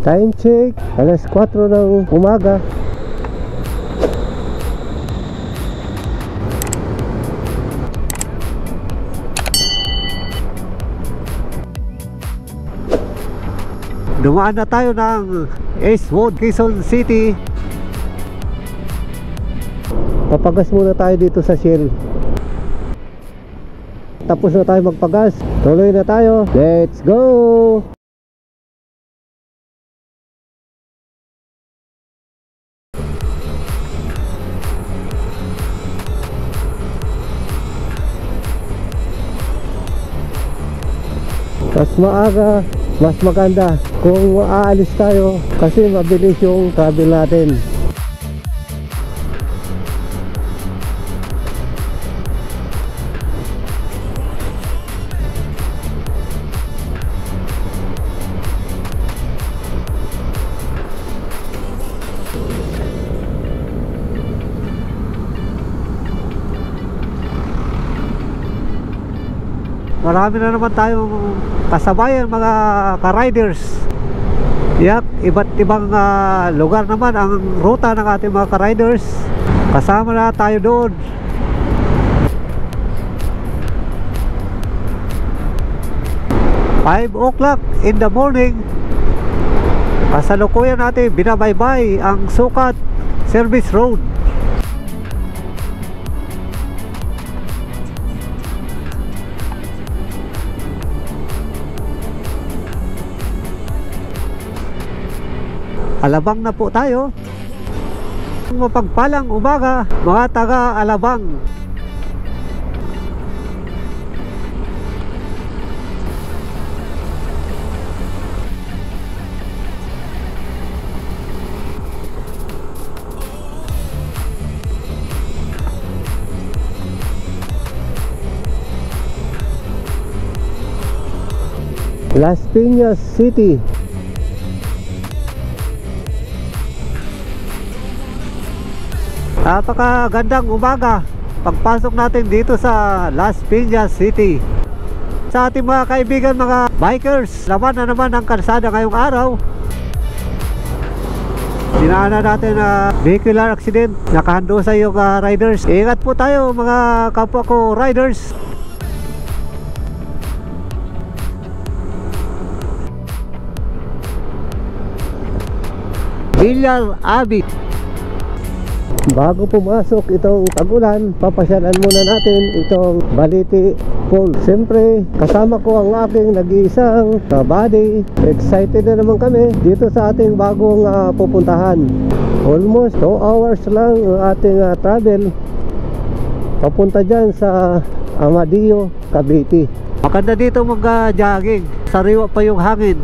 Time check, alas 4 ng umaga. Dumaan na tayo ng Eastwood, Quezon City. Papagas muna tayo dito sa Shell. Tapos na tayo magpagas. Tuloy na tayo. Let's go! Mas maaga, mas maganda kung aalis tayo kasi mabilis yung travel natin. Marami na naman tayong kasabayan, mga ka-riders. Yak, iba't ibang lugar naman ang ruta ng ating mga ka-riders. Kasama na tayo doon. Five o'clock in the morning. Kasalukuyan natin binabaybay ang Sukat Service Road. Alabang na po tayo. Mapagpalang umaga mga taga Alabang. Las Piñas City. Napakagandang umaga pagpasok natin dito sa Las Piñas City. Sa ating mga kaibigan, mga bikers, laman na naman ang kalsada ngayong araw. Dinaanan natin na vehicular accident. Nakahando sa iyo riders. Ingat po tayo mga kapwa ko riders. Villar Abbey. Bago pumasok itong tag-ulan, papasyalan muna natin itong Balete Falls. Siyempre, kasama ko ang aking nag-iisang buddy. Excited na naman kami dito sa ating bagong pupuntahan. Almost 2 hours lang ang ating travel papunta dyan sa Amadillo, Cavite. Maganda dito mag-jogging. Sariwa pa yung hangin.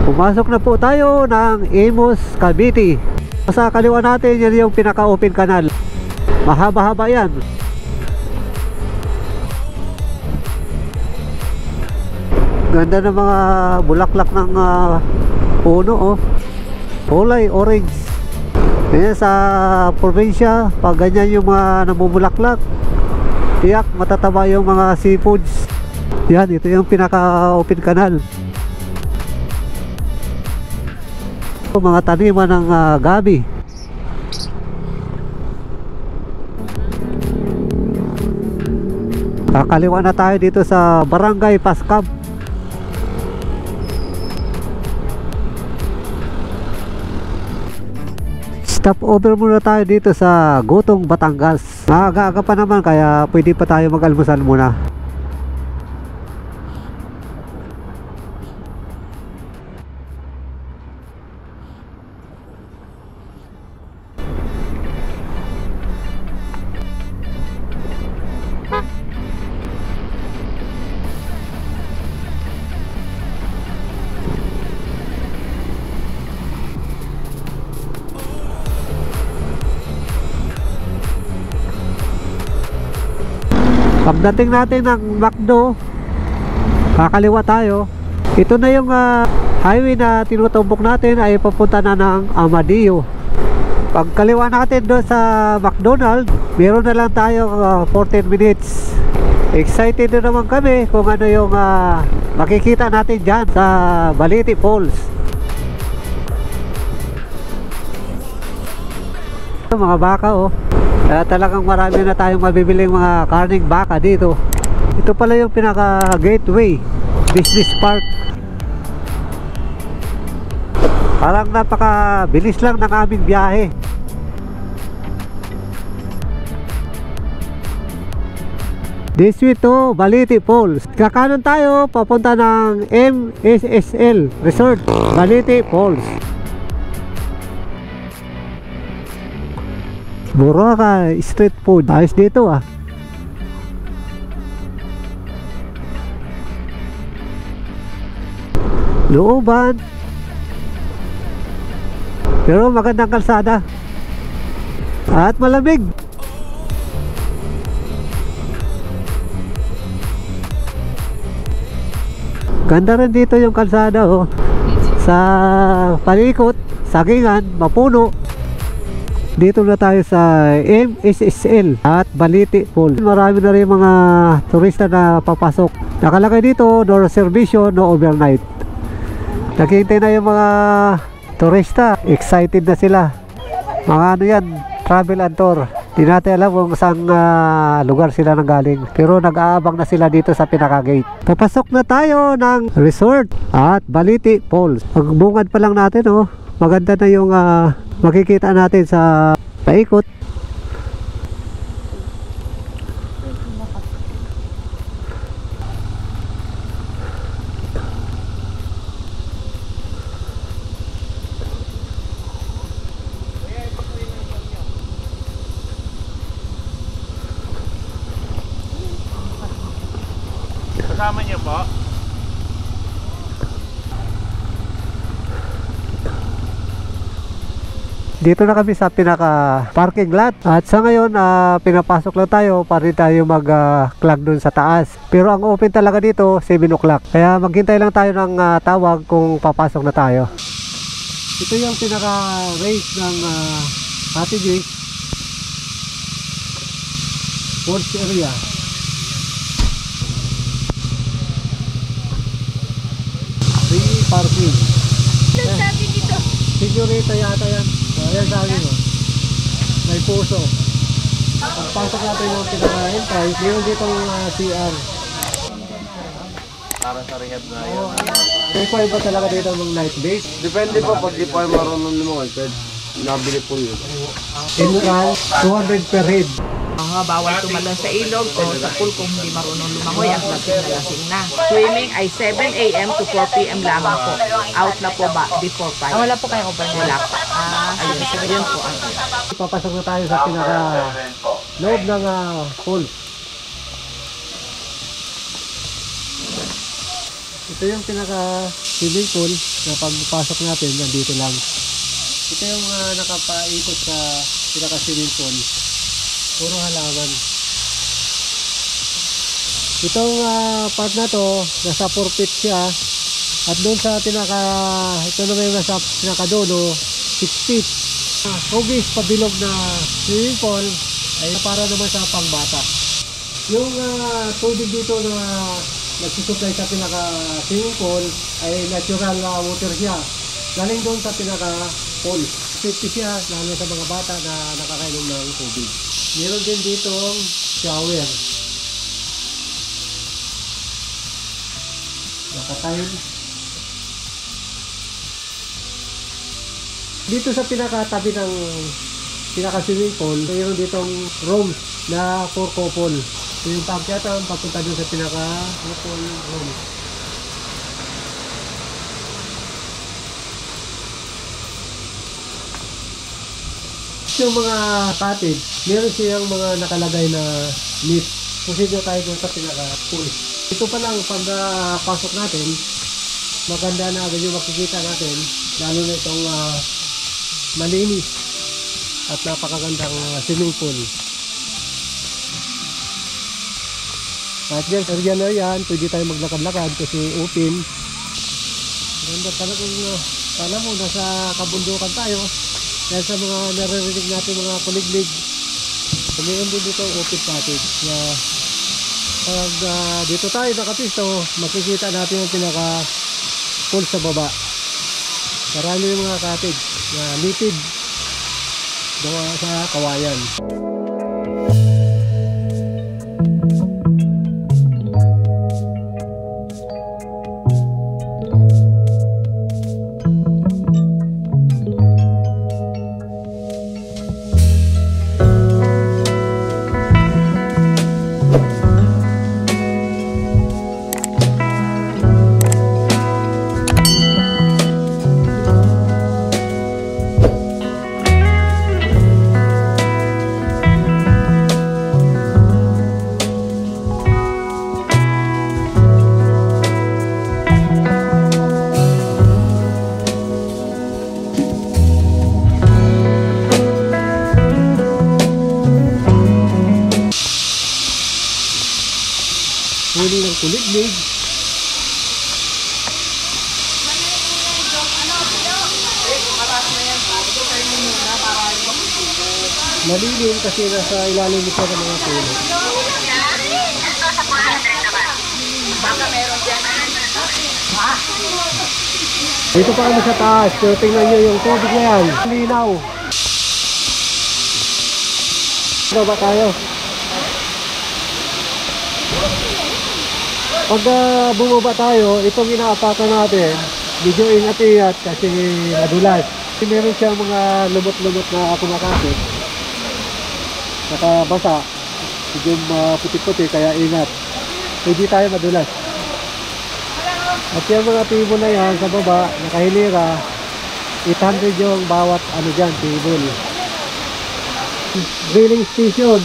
Pumasok na po tayo ng Imus, Cavite. Sa kaliwa natin, yan yung pinaka-open canal. Mahaba-haba yan. Ganda ng mga bulaklak ng puno, oh. Kulay orange. Ayan, sa probinsya, pag ganyan yung mga namumulaklak, tiyak matataba yung mga seafoods. Yan, ito yung pinaka-open canal. Mga taniman ng gabi. Kakaliwa na tayo dito sa Barangay Pascab. Stop over muna tayo dito sa Gutong, Batangas. Aga-aga pa naman kaya pwede pa tayo mag-almusal muna. Pagdating natin ng McDo, kakaliwa tayo. Ito na yung highway na tinutumbok natin ay papunta na ng Amadeo. Pag kaliwa natin doon sa McDonald's, meron na lang tayo 14 minutes. Excited na naman kami kung ano yung makikita natin dyan sa Balete Falls. Mga baka oh. Kaya talagang marami na tayong mabibiling mga karning baka dito. Ito pala yung pinaka gateway business park. Parang napakabilis lang ng aming biyahe. This way to Balete Falls. Kakanan tayo papunta ng MSSL Resort Balete Falls. Mura ka street food. Ayos dito ah. Looban. Pero magandang kalsada. At malamig. Ganda rin dito yung kalsada oh. Sa palikot, sagingan, mapuno. Dito na tayo sa MSSL at Balete Falls. Marami na rin mga turista na papasok. Nakalagay dito, no reservation, no overnight. Naghihintay na yung mga turista. Excited na sila. Mga ano yan, travel and tour. Di natin alam kung saan lugar sila nanggaling. Pero nag-aabang na sila dito sa pinaka-gate. Papasok na tayo ng resort at Balete Falls. Pagbungad pa lang natin oh. Maganda na yung makikita natin sa paikot. Kasama niyo po? Dito na kami sa pinaka parking lot. At sa ngayon pinapasok lang tayo para tayo mag-clock dun sa taas. Pero ang open talaga dito 7 o'clock. Kaya maghintay lang tayo ng tawag kung papasok na tayo. Ito yung pinaka race ng cottages Falls area. Free parking. Sabi nito. Sigurita yata yan. Ayan sabi mo. May puso. Pagpasok natin yung pinaka-entrance, meron ditong CR. Para sa rehab na yun. Require ba talaga dito ng night base? Depende po pag di po ay marunong lumangoy, pwede nabili po yun. Entrance, 200 per head. Bawal tumalon sa ilog o sa pool kung hindi marunong lumangoy at lasing na. Swimming ay 7 a.m. to 4 p.m. lamang po. Out na po ba before 5? Wala po kayong overnight? Wala po. Ayun, so yun po. Papasok na tayo sa pinaka loob ng pool. Ito yung pinaka swimming pool na pagpasok natin nandito lang. Ito yung nakapaikot sa pinaka swimming pool. Puro halaman. Itong part na to, nasa 4 feet siya. At doon sa ito naman yung nasa pinakadulo, 6 feet. Hugis pabilog na swimming pool ay para naman sa pangbata. Yung tubig dito na nagsusupply sa pinaka swimming pool ay natural water siya. Galing doon sa pinaka pool. Safety siya, lalo sa mga bata na nakakainom ng tubig. Meron din dito shower. Nakatile. Dito sa pinakatabi ng pinaka-swimming pool, mayroon ditong room na for couple. So yung pagkatang papunta doon sa pinaka-couple room. Yung mga cottage, meron siyang mga nakalagay na lift. Proceed tayo doon sa pinaka-pool. Ito pa lang pag pasok natin, maganda na agad yung makikita natin, lalo na itong malinis at napakagandang swimming pool. At yan, area na yan, pwede tayo maglakad-lakad kasi open. Ganda talagang sana mo nasa kabundukan tayo. Dahil sa mga naririnig natin mga kuliglig, mayroon din dito ang open cottage. Pag dito tayo nakapisto, makikita natin yung pinaka pool sa baba. Marami yung mga cottage na native doon sa kawayan. Huli ng kuliglig. Malilim kasi nasa ilalim ito ng mga puno. Baka meron dyan. Dito pa kami sa taas. So, tingnan nyo yung tubig na yan. Linaw. Ano ba tayo? Pag bumaba tayo, itong inaapakan natin, medyo ingat-ingat kasi nadulas. Meron siyang mga lumot-lumot na kumakapit. Nakabasa. Medyo puti-puti kaya ingat. Hindi tayo madulas. At yung mga table na yan sa baba, nakahilira, 800 yung bawat ano dyan, table. Drilling station.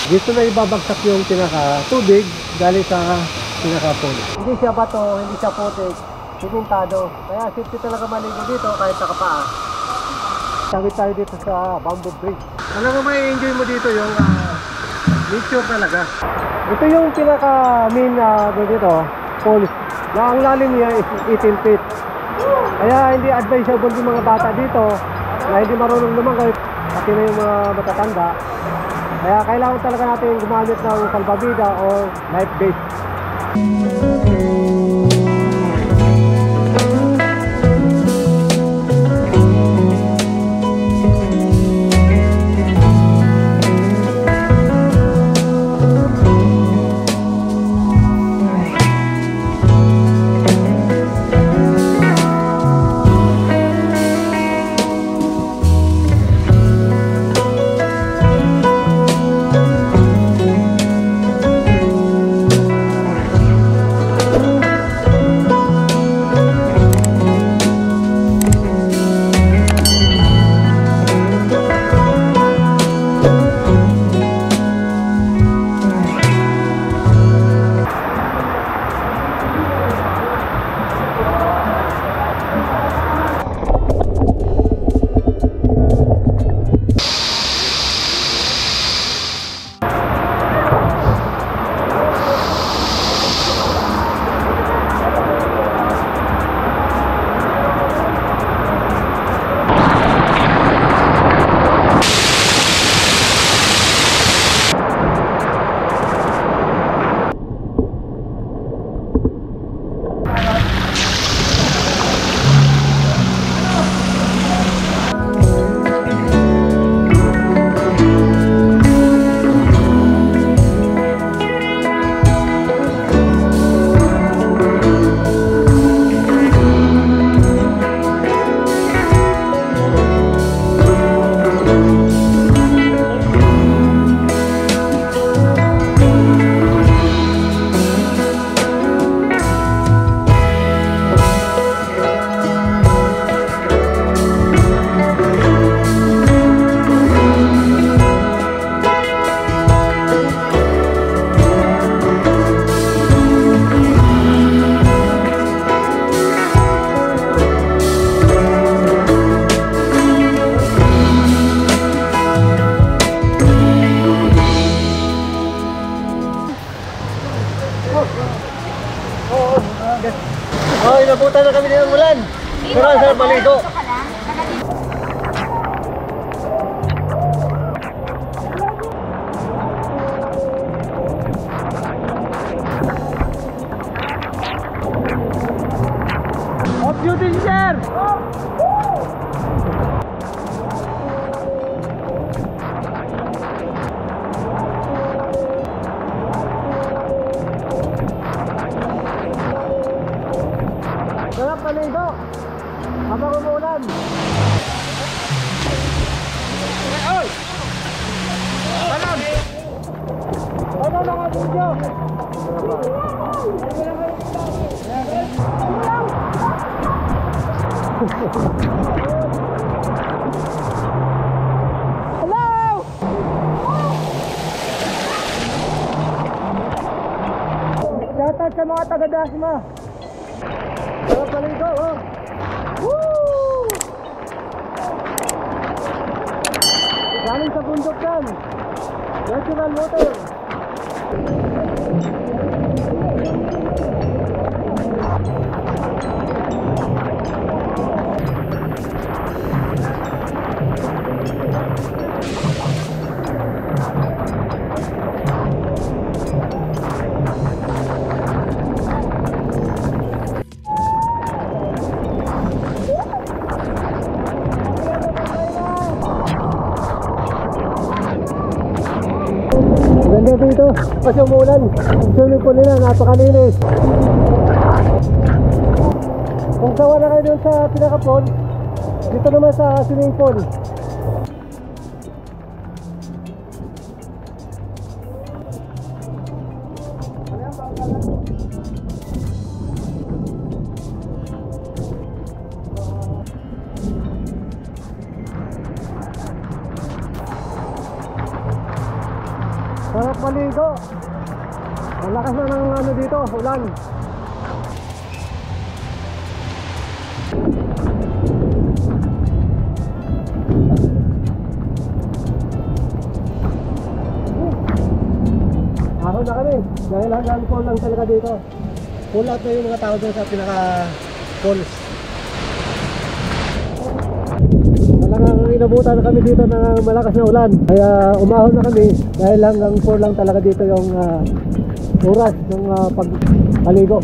Dito na ibabagsak yung pinaka-tubig galing sa pinaka-pool. Hindi siya bato, hindi siya putik, simentado. Kaya safety talaga maligo dito kahit nakapaa. Tawid tayo dito sa bamboo bridge. Alam mo, may enjoy mo dito yung nature talaga. Ito yung pinaka-main dito, pool. Na ang lalim niya is 18 feet. Kaya hindi advisable yung mga bata dito na hindi marunong lumangoy, pati na yung mga matatanda. Kaya kailangan talaga natin gumamit ng salbabida o life vest. Oh, inabutan na kami ng ulan. Pero ang sarap maligo. Off duty, sir! Sarap maligo habang umuulan. Oy! Ano mga video? Hello! Shoutout sa mga taga-Dasma. Sarap maligo, oh! Woo! Galing sa bundok yan. Natural water. Ganda dito kasi umuulan. Ang swimming pool nila napakalinis. Kung sawa na kayo dun sa pinaka-pool, dito naman sa swimming pool. Sarap maligo. Malakas na ng ano dito, ulan. Ahon na kami. Dahil hanggang pool lang talaga dito. Pull out na yung mga tao dyan sa pinaka-pools. Talagang inabutan na kami dito ng malakas na ulan. Kaya umahon na kami dahil hanggang 4 lang talaga dito yung oras ng pagpaligo.